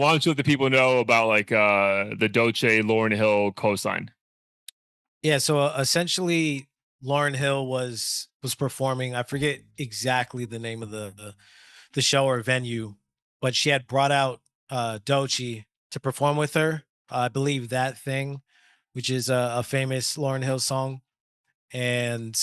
Why don't you let the people know about like the Doechii Lauren Hill cosign? Yeah, so essentially Lauren Hill was performing. I forget exactly the name of the show or venue, but she had brought out Doechii to perform with her. I believe That Thing, which is a famous Lauren Hill song. And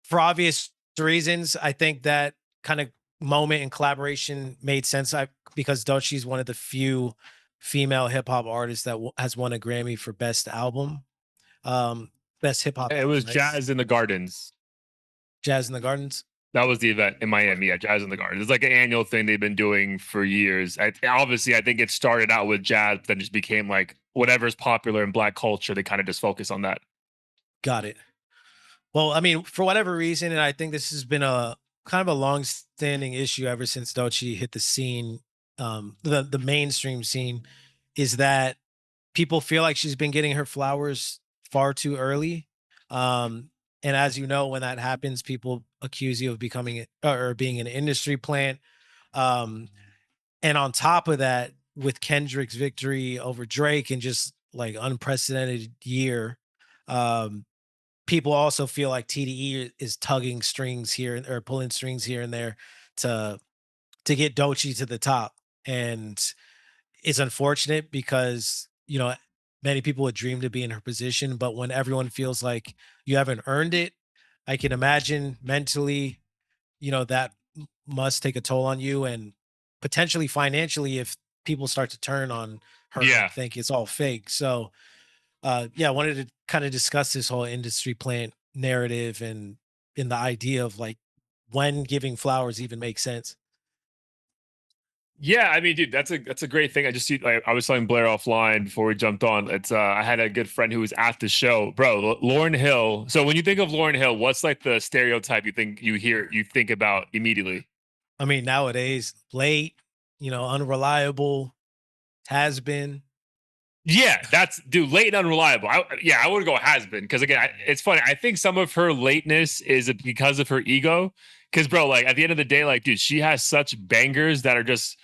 for obvious reasons, I think that kind of moment and collaboration made sense. Because Doechii is one of the few female hip hop artists that has won a Grammy for best album, um, best hip hop It album, was right? Jazz in the Gardens. Jazz in the Gardens. That was the event in Miami. Yeah, Jazz in the Gardens. It's like an annual thing they've been doing for years. Obviously, I think it started out with jazz, then just became like whatever's popular in Black culture. They kind of just focus on that. Got it. Well, I mean, for whatever reason, and I think this has been a kind of a long-standing issue ever since Doechii hit the scene, the mainstream scene, is that people feel like she's been getting her flowers far too early. And as you know, when that happens, people accuse you of becoming or being an industry plant. Um, and on top of that, with Kendrick's victory over Drake and just like unprecedented year, um, people also feel like TDE is tugging strings here or pulling strings here and there to get Doechii to the top. And it's unfortunate because, many people would dream to be in her position, but when everyone feels like you haven't earned it, I can imagine mentally, that must take a toll on you and potentially financially if people start to turn on her and Yeah. think it's all fake. So, yeah, I wanted to kind of discuss this whole industry plant narrative and in the idea of like when giving flowers even makes sense. Yeah, I mean, dude, that's a great thing. I was telling Blair offline before we jumped on. It's I had a good friend who was at the show, bro. Lauren Hill. So when you think of Lauren Hill, what's like the stereotype you think about immediately? I mean, nowadays, late, unreliable, has been. Yeah, that's dude, late and unreliable. Yeah, I would go has been because again, it's funny. I think some of her lateness is because of her ego. Because bro, like at the end of the day, like dude, she has such bangers that are just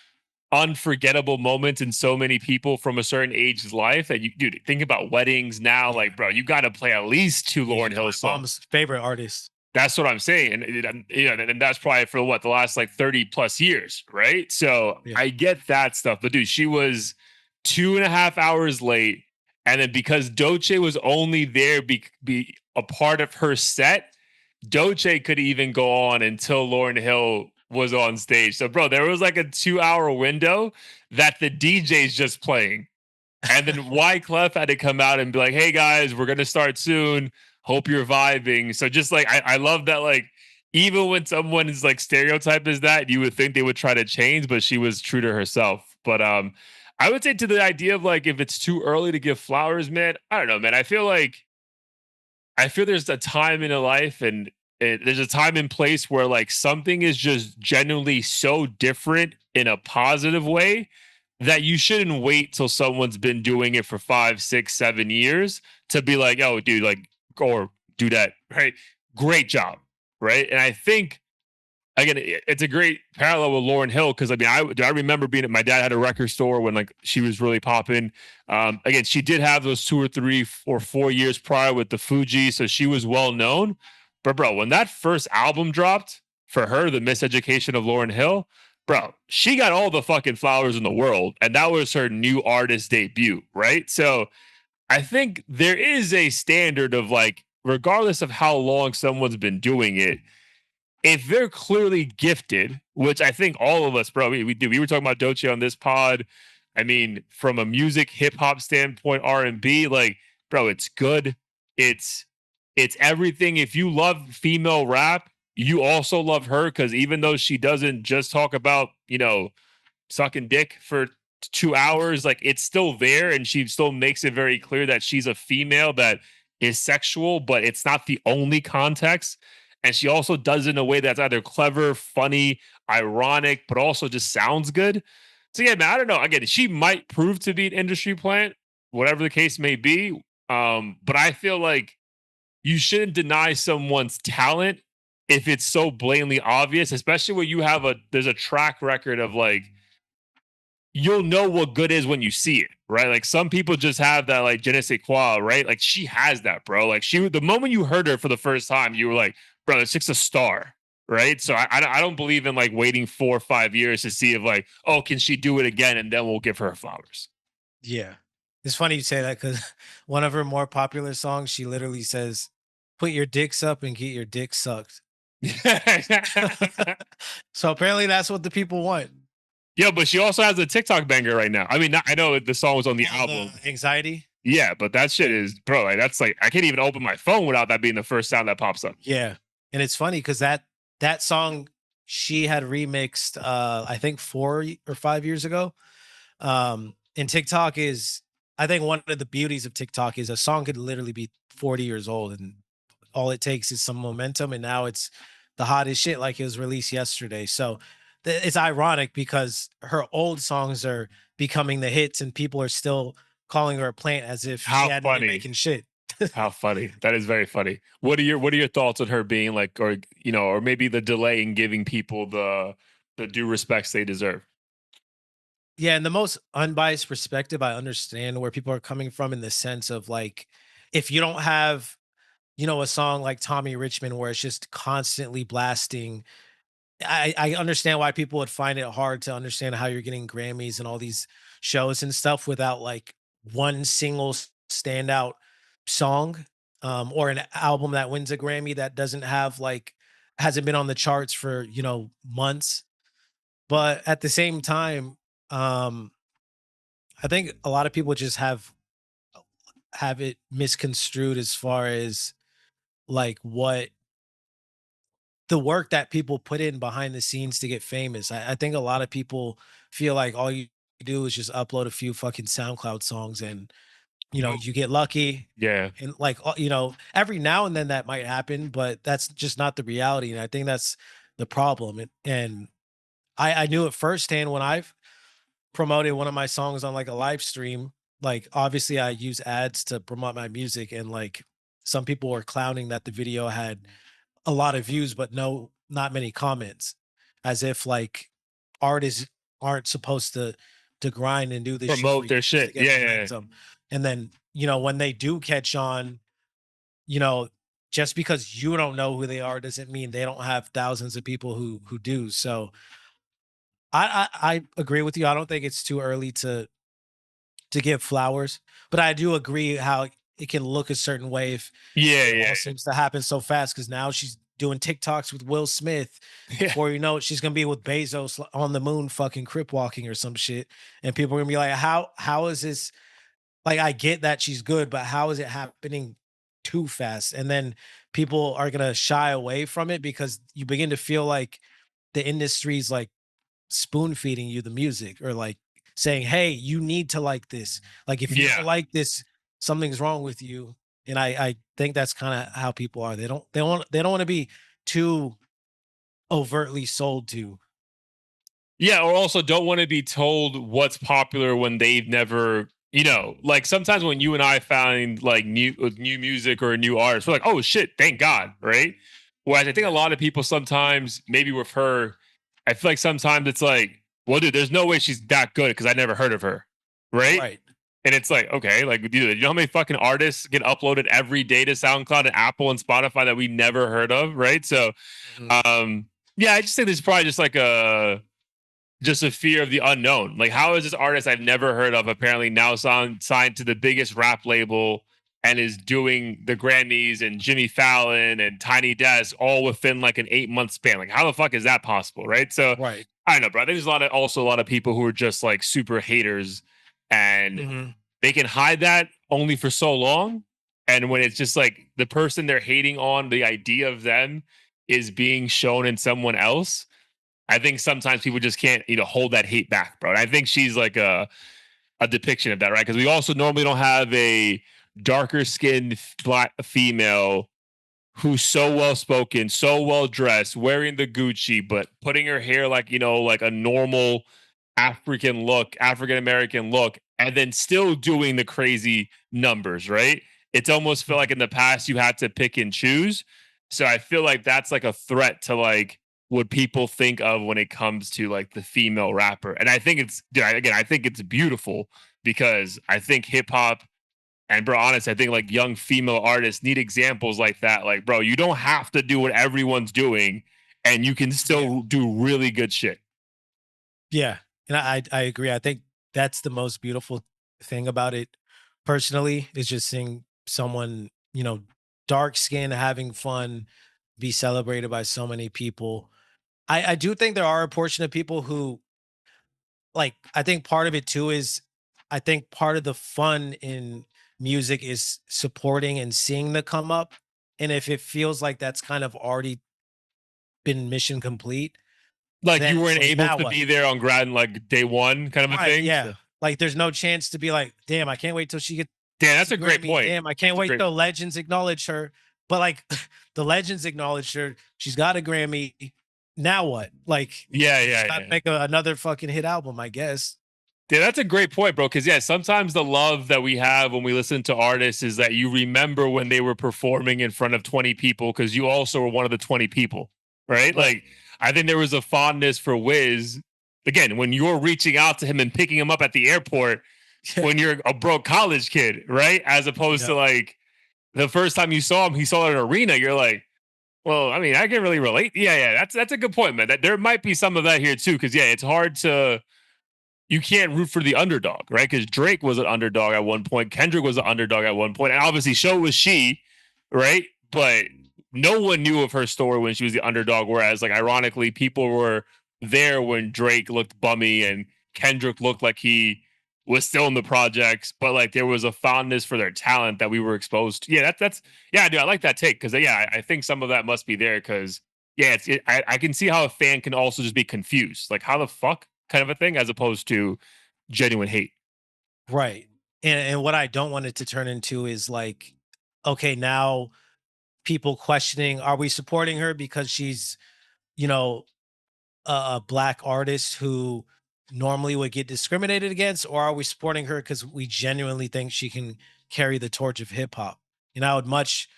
unforgettable moments in so many people from a certain age's life that you, dude, think about weddings now. Yeah. Like, bro, you got to play at least two Yeah. Lauren Hill My songs. mom's favorite artist. That's what I'm saying. And that's probably for what the last like 30 plus years, right? So Yeah. I get that stuff. But dude, she was 2.5 hours late. And then because Doechii was only there be a part of her set, Doechii could even go on until Lauren Hill was on stage. So, bro, there was like a 2 hour window that the DJ's just playing. And then Wyclef had to come out and be like, hey guys, we're gonna start soon. Hope you're vibing. So just like I love that, like, even when someone is like stereotype is that, you would think they would try to change, but she was true to herself. But I would say to the idea of like if it's too early to give flowers, man, I don't know, man. I feel there's a time in a life and there's a time and place where like something is just genuinely so different in a positive way that you shouldn't wait till someone's been doing it for 5, 6, 7 years to be like, oh, dude, like, or do that, right? Great job, right? And I think again, it's a great parallel with Lauren Hill because I mean, I remember being at my dad had a record store when like she was really popping. Again, she did have those 2 or 3 or 4 years prior with the Fuji, so she was well known. But bro, when that first album dropped for her, the Miseducation of Lauren Hill, bro, she got all the fucking flowers in the world, and that was her new artist debut, right? So I think there is a standard of like, regardless of how long someone's been doing it, if they're clearly gifted, which I think all of us, bro, we do. We were talking about Doechii on this pod. I mean, from a music hip hop standpoint, R&B, like, bro, it's good. It's it's everything. If you love female rap, you also love her because even though she doesn't just talk about sucking dick for 2 hours, like it's still there, and she still makes it very clear that she's a female that is sexual, but it's not the only context. And she also does it in a way that's either clever, funny, ironic, but also just sounds good. So yeah, man, I don't know. Again, she might prove to be an industry plant, whatever the case may be. But I feel like you shouldn't deny someone's talent if it's so blatantly obvious, especially when you have there's a track record of like you'll know what good is when you see it, right? Like some people just have that like je ne sais quoi, right? Like she has that, bro. Like she, the moment you heard her for the first time, you were like, bro, this chick's a star, right? So I don't believe in like waiting 4 or 5 years to see if like, oh, can she do it again, and then we'll give her flowers. Yeah. It's funny you say that because one of her more popular songs, she literally says, "Put your dicks up and get your dick sucked." So apparently that's what the people want. Yeah, but she also has a TikTok banger right now. I mean, I know the song was on the Oh, the album. anxiety? Yeah, but that shit Yeah. is, bro. Like that's like I can't even open my phone without that being the first sound that pops up. Yeah. And it's funny because that song she had remixed I think 4 or 5 years ago. And TikTok is, I think one of the beauties of TikTok is a song could literally be 40 years old and all it takes is some momentum and now it's the hottest shit like it was released yesterday. So it's ironic because her old songs are becoming the hits and people are still calling her a plant as if she How hadn't been funny. making shit. How funny. That is very funny. What are your thoughts on her being like, or or maybe the delay in giving people the due respects they deserve? Yeah, in the most unbiased perspective, I understand where people are coming from in the sense of like, if you don't have, a song like Tommy Richmond where it's just constantly blasting, I understand why people would find it hard to understand how you're getting Grammys and all these shows and stuff without like one single standout song, or an album that wins a Grammy that doesn't have like hasn't been on the charts for, months. But at the same time, um, I think a lot of people just have it misconstrued as far as like what the work that people put in behind the scenes to get famous. I think a lot of people feel like all you do is just upload a few fucking SoundCloud songs and Oh, you get lucky. yeah. And like every now and then that might happen, but that's just not the reality. And I think that's the problem. And I knew it firsthand when I've promoted one of my songs on like a live stream. Like obviously I use ads to promote my music and like some people were clowning that the video had a lot of views, but not many comments, as if like artists aren't supposed to grind and do this shit for Promote their years to shit. get Yeah, yeah, yeah. momentum. And then, when they do catch on, you know, just because you don't know who they are doesn't mean they don't have thousands of people who do. So I agree with you. I don't think it's too early to give flowers, but I do agree how it can look a certain way if Yeah, it yeah, all seems to happen so fast. Because now she's doing TikToks with Will Smith. yeah. Before you know it, she's gonna be with Bezos on the moon, fucking crip walking or some shit, and people are gonna be like, "How is this?" Like, I get that she's good, but how is it happening too fast? And then people are gonna shy away from it because you begin to feel like the industry's like spoon feeding you the music or like saying, "Hey, you need to like this. Like if you don't Yeah. like this, something's wrong with you." And I think that's kind of how people are. They don't want to be too overtly sold to. Yeah, or also don't want to be told what's popular when they've never, like sometimes when you and I find like new music or a new artist, we're like, oh shit, thank God, right? Whereas I think a Yeah. lot of people sometimes, maybe with her, I feel like sometimes it's like, well, dude, there's no way she's that good because I never heard of her, right? Right. And it's like, okay, like, dude, you know how many fucking artists get uploaded every day to SoundCloud and Apple and Spotify that we never heard of, right? So, Mhm. yeah, I just think there's probably just a fear of the unknown. Like, how is this artist I've never heard of apparently now signed to the biggest rap label and is doing the Grammys and Jimmy Fallon and Tiny Desk all within like an 8 month span? Like, how the fuck is that possible? Right. So Right. I don't know, bro. I think there's also a lot of people who are just like super haters and Mhm. they can hide that only for so long. And when it's just like the person they're hating on, the idea of them is being shown in someone else, I think sometimes people just can't, hold that hate back, bro. And I think she's like a depiction of that, right? Because we also normally don't have a darker skinned black female who's so well spoken, so well dressed, wearing the Gucci, but putting her hair like, like a normal African American look, and then still doing the crazy numbers, right? It's almost feel like Mhm. in the past you had to pick and choose. So I feel like that's like a threat to like what people think of when it comes to like the female rapper. And I think it's dude, again, I think it's beautiful because I think hip hop and bro, honest, I think like young female artists need examples like that. Like, bro, you don't have to do what everyone's doing, and you can Yeah. still do really good shit. Yeah, and I agree. I think that's the most beautiful thing about it personally is just seeing someone, dark skin having fun be celebrated by so many people. I do think there are a portion of people who like I think part of it too is I think part of the fun in music is supporting and seeing the come up. And if it feels like that's kind of already been mission complete, Like then you it's weren't like able now to what? be there on ground like day one kind of a Right, thing. yeah. So Like, there's no chance to be like, "Damn, I can't wait till she gets damn, a that's a great Grammy. point. Damn, I can't That's a wait great till legends acknowledge her." But, like, the legends acknowledged her, she's got a Grammy, now what? Like, yeah, she's yeah, gotta yeah. make another fucking hit album, I guess. Yeah, that's a great point, bro. Because yeah, sometimes the love that we have when we listen to artists is that you remember when they were performing in front of 20 people because you also were one of the 20 people, right? Right. Like I think there was a fondness for Wiz. Again, when you're reaching out to him and picking him up at the airport Yeah. when you're a broke college kid, right? As opposed to Yep. like the first time you saw him, he saw it in an arena. You're like, well, I mean, I can really relate. Yeah, yeah, that's a good point, man. That there might be some of that here too, because yeah, it's hard to you can't root for the underdog, right? Because Drake was an underdog at one point, Kendrick was an underdog at one point, and obviously so was she, right? But no one knew of her story when she was the underdog. Whereas, like, ironically, people were there when Drake looked bummy and Kendrick looked like he was still in the projects, but like there was a fondness for their talent that we were exposed to. Yeah, that's yeah, dude, I like that take because yeah, I think some of that must be there because yeah, I can see how a fan can also just be confused, like how the fuck kind of a thing, as opposed to genuine hate. Right. And what I don't want it to turn into is like, okay, now people questioning, are we supporting her because she's, you know, a black artist who normally would get discriminated against, or are we supporting her because we genuinely think she can carry the torch of hip hop? And I would much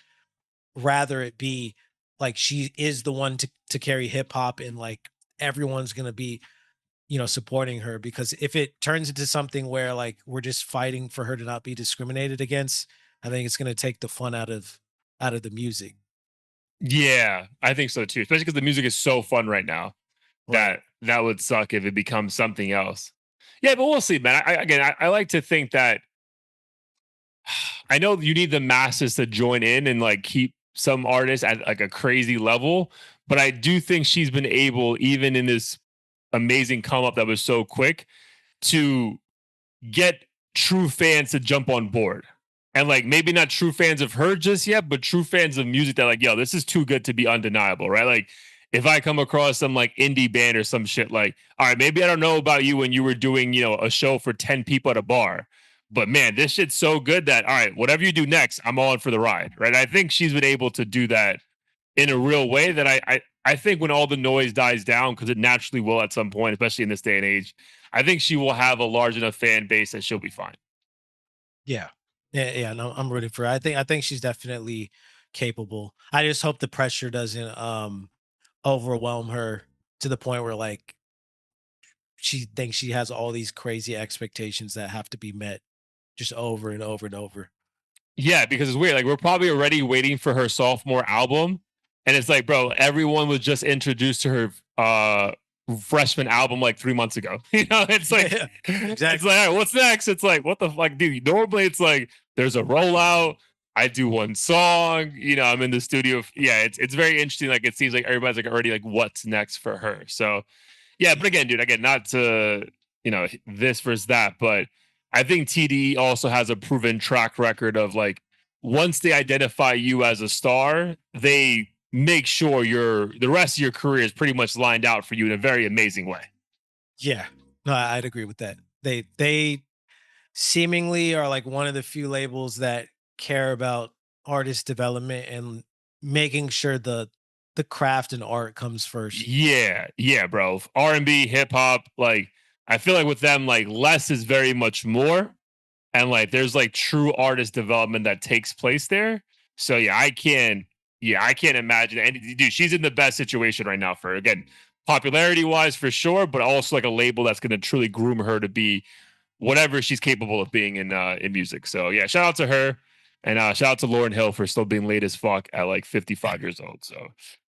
rather it be like she is the one to carry hip hop, and like everyone's gonna be supporting her, because if it turns into something where like we're just fighting for her to not be discriminated against, I think it's gonna take the fun out of the music. Yeah, I think so too, especially because the music is so fun right now Right. that that would suck if it becomes something else. Yeah, but we'll see, man. I like to think that I know you need the masses to join in and like keep some artists at like a crazy level, but I do think she's been able, even in this amazing come up that was so quick, to get true fans to jump on board. And like maybe not true fans of her just yet, but true fans of music that like, yo, this is too good to be undeniable, right? Like if I come across some like indie band or some shit, like, all right, maybe I don't know about you when you were doing, a show for 10 people at a bar. But man, this shit's so good that all right, whatever you do next, I'm on for the ride. Right. I think she's been able to do that in a real way that I think when all the noise dies down, because it naturally will at some point, especially in this day and age, I think she will have a large enough fan base that she'll be fine. Yeah. Yeah, yeah, no, I'm rooting for her. I think she's definitely capable. I just hope the pressure doesn't overwhelm her to the point where like she thinks she has all these crazy expectations that have to be met just over and over and over. Yeah, because it's weird. Like we're probably already waiting for her sophomore album, and it's like, bro, everyone was just introduced to her freshman album like 3 months ago. It's like Yeah, it's exactly. like, all right, what's next? It's like, what the fuck, dude? Normally, it's like there's a rollout. I do one song. I'm in the studio. Yeah, it's very interesting. Like it seems like everybody's like already like, what's next for her? So yeah, but again, dude, again, not to this versus that, but I think TDE also has a proven track record of like once they identify you as a star, they make sure the rest of your career is pretty much lined out for you in a very amazing way. Yeah. No, I'd agree with that. They seemingly are like one of the few labels that care about artist development and making sure the craft and art comes first. Yeah, yeah, bro. R&B, hip hop, like I feel like with them, like less is very much more, and like there's like true artist development that takes place there. So yeah, I can Yeah, I can't imagine. And dude, she's in the best situation right now for again, popularity wise for sure, but also like a label that's going to truly groom her to be whatever she's capable of being in music. So yeah, shout out to her, and shout out to Lauren Hill for still being late as fuck at like 55 years old. So